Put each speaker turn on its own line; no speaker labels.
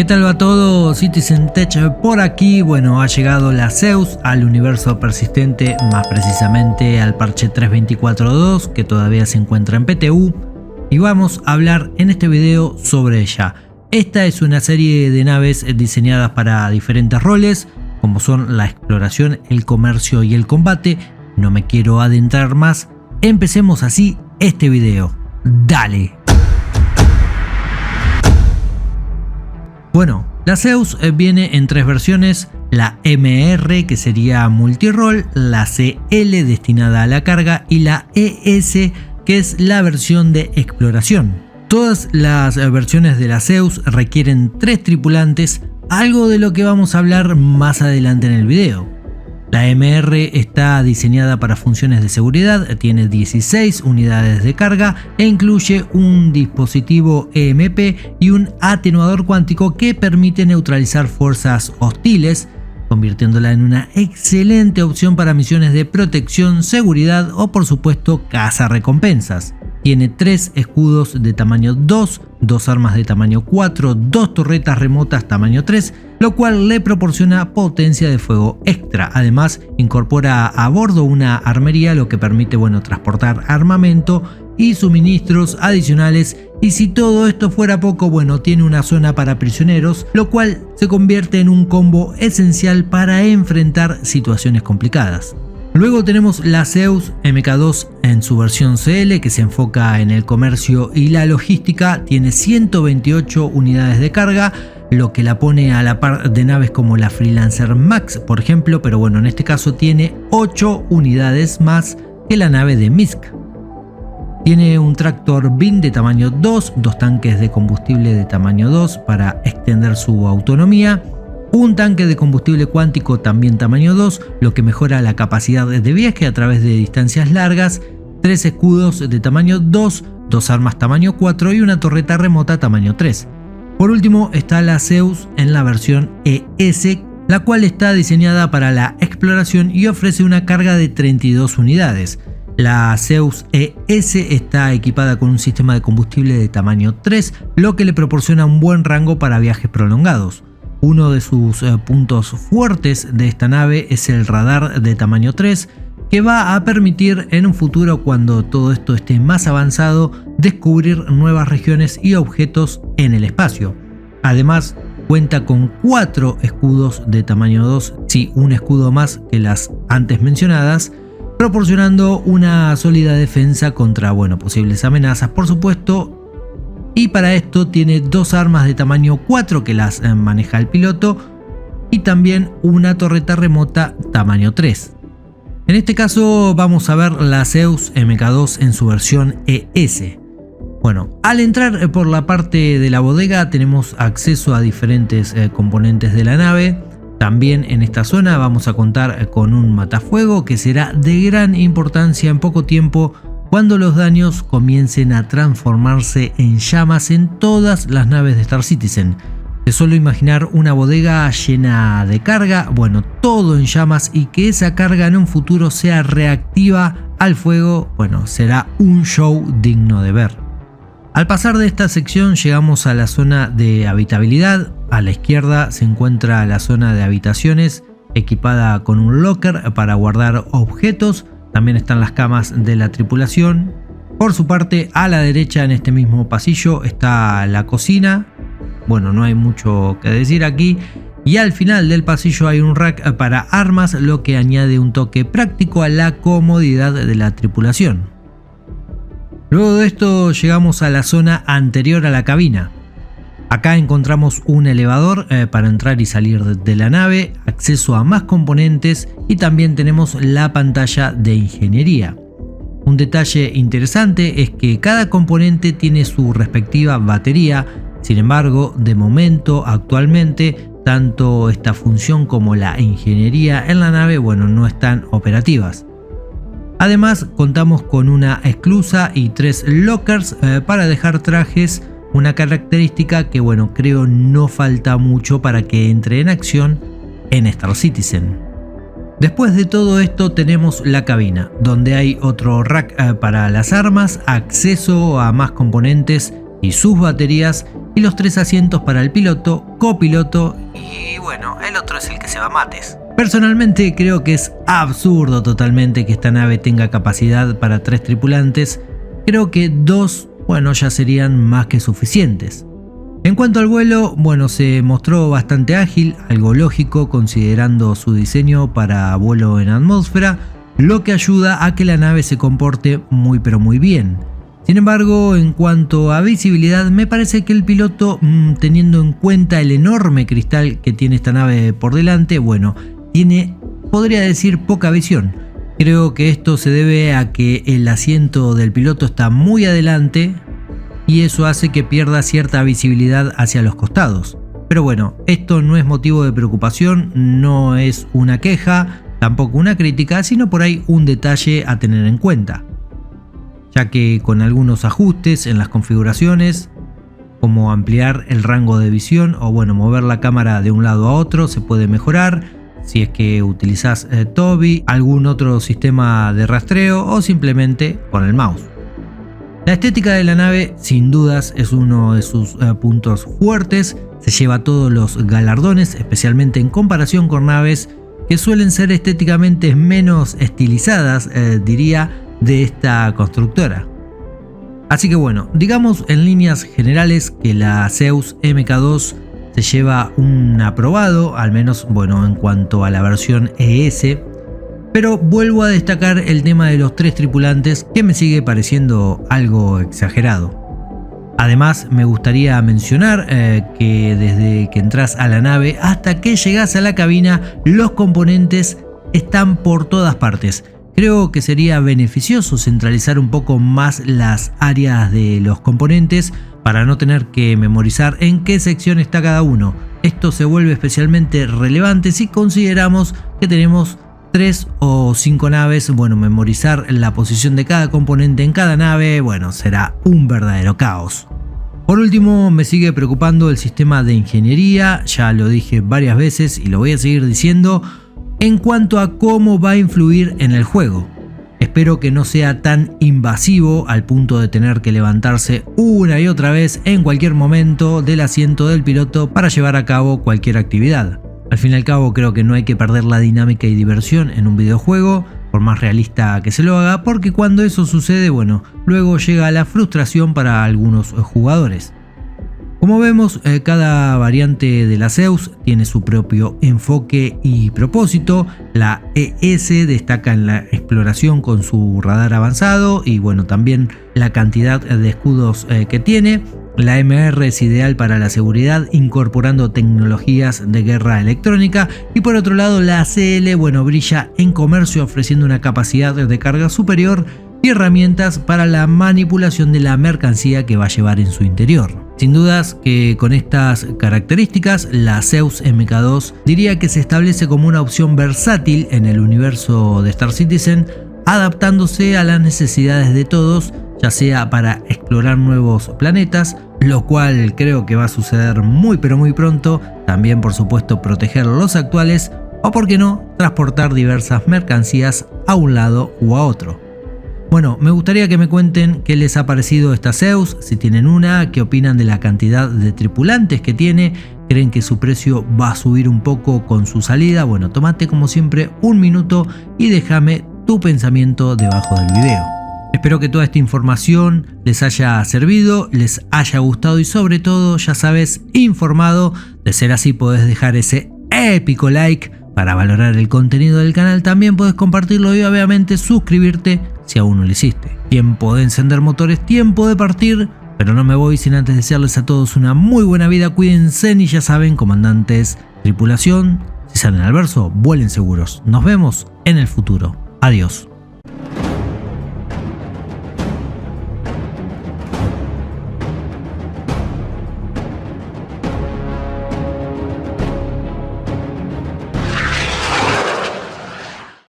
¿Qué tal va todo? Citizen Tech por aquí. Bueno, ha llegado la Zeus al universo persistente, más precisamente al parche 3.24.2 que todavía se encuentra en PTU, y vamos a hablar en este video sobre ella. Esta es una serie de naves diseñadas para diferentes roles, como son la exploración, el comercio y el combate. No me quiero adentrar más, empecemos así este video. ¡Dale! Bueno, la Zeus viene en tres versiones: la MR, que sería multirol, la CL destinada a la carga y la ES, que es la versión de exploración. Todas las versiones de la Zeus requieren 3 tripulantes, algo de lo que vamos a hablar más adelante en el video. La MR está diseñada para funciones de seguridad, tiene 16 unidades de carga e incluye un dispositivo EMP y un atenuador cuántico que permite neutralizar fuerzas hostiles, convirtiéndola en una excelente opción para misiones de protección, seguridad o por supuesto caza-recompensas. Tiene 3 escudos de tamaño 2, 2 armas de tamaño 4, 2 torretas remotas tamaño 3, lo cual le proporciona potencia de fuego extra. Además, incorpora a bordo una armería, lo que permite transportar armamento y suministros adicionales. Y si todo esto fuera poco, tiene una zona para prisioneros, lo cual se convierte en un combo esencial para enfrentar situaciones complicadas. Luego tenemos la Zeus MK2 en su versión CL, que se enfoca en el comercio y la logística. Tiene 128 unidades de carga, lo que la pone a la par de naves como la Freelancer Max, por ejemplo, pero en este caso tiene 8 unidades más que la nave de Misk. Tiene un tractor BIN de tamaño 2, 2 tanques de combustible de tamaño 2 para extender su autonomía, un tanque de combustible cuántico también tamaño 2, lo que mejora la capacidad de viaje a través de distancias largas, 3 escudos de tamaño 2, 2 armas tamaño 4 y una torreta remota tamaño 3. Por último está la Zeus en la versión ES, la cual está diseñada para la exploración y ofrece una carga de 32 unidades. La Zeus ES está equipada con un sistema de combustible de tamaño 3, lo que le proporciona un buen rango para viajes prolongados. Uno de sus puntos fuertes de esta nave es el radar de tamaño 3, que va a permitir en un futuro, cuando todo esto esté más avanzado, descubrir nuevas regiones y objetos en el espacio. Además, cuenta con 4 escudos de tamaño 2, sí, un escudo más que las antes mencionadas, proporcionando una sólida defensa contra posibles amenazas, por supuesto. Y para esto tiene 2 armas de tamaño 4 que las maneja el piloto y también una torreta remota tamaño 3. En este caso vamos a ver la Zeus MK2 en su versión ES. Al entrar por la parte de la bodega tenemos acceso a diferentes componentes de la nave. También en esta zona vamos a contar con un matafuego que será de gran importancia en poco tiempo, cuando los daños comiencen a transformarse en llamas en todas las naves de Star Citizen. Es solo imaginar una bodega llena de carga, todo en llamas, y que esa carga en un futuro sea reactiva al fuego, será un show digno de ver. Al pasar de esta sección llegamos a la zona de habitabilidad. A la izquierda se encuentra la zona de habitaciones, equipada con un locker para guardar objetos. También están las camas de la tripulación. Por su parte, a la derecha en este mismo pasillo está la cocina. No hay mucho que decir aquí. Y al final del pasillo hay un rack para armas, lo que añade un toque práctico a la comodidad de la tripulación. Luego de esto llegamos a la zona anterior a la cabina. Acá encontramos un elevador para entrar y salir de la nave, acceso a más componentes y también tenemos la pantalla de ingeniería. Un detalle interesante es que cada componente tiene su respectiva batería. Sin embargo, de momento, actualmente, tanto esta función como la ingeniería en la nave no están operativas. Además, contamos con una esclusa y 3 lockers para dejar trajes, una característica que creo no falta mucho para que entre en acción en Star Citizen. Después de todo esto tenemos la cabina, donde hay otro rack para las armas, acceso a más componentes y sus baterías, y los 3 asientos para el piloto, copiloto y bueno, el otro es el que se va a mates. Personalmente creo que es absurdo totalmente que esta nave tenga capacidad para 3 tripulantes. Creo que 2, bueno, ya serían más que suficientes. En cuanto al vuelo, bueno, se mostró bastante ágil, algo lógico considerando su diseño para vuelo en atmósfera, lo que ayuda a que la nave se comporte muy pero muy bien. Sin embargo, en cuanto a visibilidad, me parece que el piloto, teniendo en cuenta el enorme cristal que tiene esta nave por delante, bueno, tiene, podría decir, poca visión. Creo que esto se debe a que el asiento del piloto está muy adelante y eso hace que pierda cierta visibilidad hacia los costados. Pero bueno, esto no es motivo de preocupación, no es una queja, tampoco una crítica, sino por ahí un detalle a tener en cuenta, ya que con algunos ajustes en las configuraciones, como ampliar el rango de visión o bueno, mover la cámara de un lado a otro, se puede mejorar si es que utilizas Tobii, algún otro sistema de rastreo o simplemente con el mouse. La estética de la nave sin dudas es uno de sus puntos fuertes, se lleva todos los galardones, especialmente en comparación con naves que suelen ser estéticamente menos estilizadas, diría, de esta constructora. Así que bueno, digamos en líneas generales que la Zeus Mk2 se lleva un aprobado, al menos bueno en cuanto a la versión ES, pero vuelvo a destacar el tema de los 3 tripulantes que me sigue pareciendo algo exagerado. Además me gustaría mencionar que desde que entras a la nave hasta que llegas a la cabina, los componentes están por todas partes. Creo que sería beneficioso centralizar un poco más las áreas de los componentes para no tener que memorizar en qué sección está cada uno. Esto se vuelve especialmente relevante si consideramos que tenemos 3 o 5 naves. Bueno, memorizar la posición de cada componente en cada nave, bueno, será un verdadero caos. Por último, me sigue preocupando el sistema de ingeniería, ya lo dije varias veces y lo voy a seguir diciendo, en cuanto a cómo va a influir en el juego. Espero que no sea tan invasivo al punto de tener que levantarse una y otra vez en cualquier momento del asiento del piloto para llevar a cabo cualquier actividad. Al fin y al cabo creo que no hay que perder la dinámica y diversión en un videojuego, por más realista que se lo haga, porque cuando eso sucede, bueno, luego llega la frustración para algunos jugadores. Como vemos, cada variante de la Zeus tiene su propio enfoque y propósito. La ES destaca en la exploración con su radar avanzado y bueno, también la cantidad de escudos que tiene. La MR es ideal para la seguridad, incorporando tecnologías de guerra electrónica, y por otro lado la CL, bueno, brilla en comercio ofreciendo una capacidad de carga superior y herramientas para la manipulación de la mercancía que va a llevar en su interior. Sin dudas que con estas características, la Zeus Mk2 diría que se establece como una opción versátil en el universo de Star Citizen, adaptándose a las necesidades de todos, ya sea para explorar nuevos planetas, lo cual creo que va a suceder muy pero muy pronto, también por supuesto proteger los actuales, o por qué no, transportar diversas mercancías a un lado u a otro. Bueno, me gustaría que me cuenten qué les ha parecido esta Zeus, si tienen una, qué opinan de la cantidad de tripulantes que tiene, creen que su precio va a subir un poco con su salida. Bueno, tómate como siempre un minuto y déjame tu pensamiento debajo del video. Espero que toda esta información les haya servido, les haya gustado y sobre todo, ya sabes, informado. De ser así podés dejar ese épico like para valorar el contenido del canal. También podés compartirlo y obviamente suscribirte si aún no lo hiciste. Tiempo de encender motores, tiempo de partir, pero no me voy sin antes desearles a todos una muy buena vida. Cuídense y ya saben, comandantes, tripulación, si salen al verso, vuelen seguros. Nos vemos en el futuro. Adiós.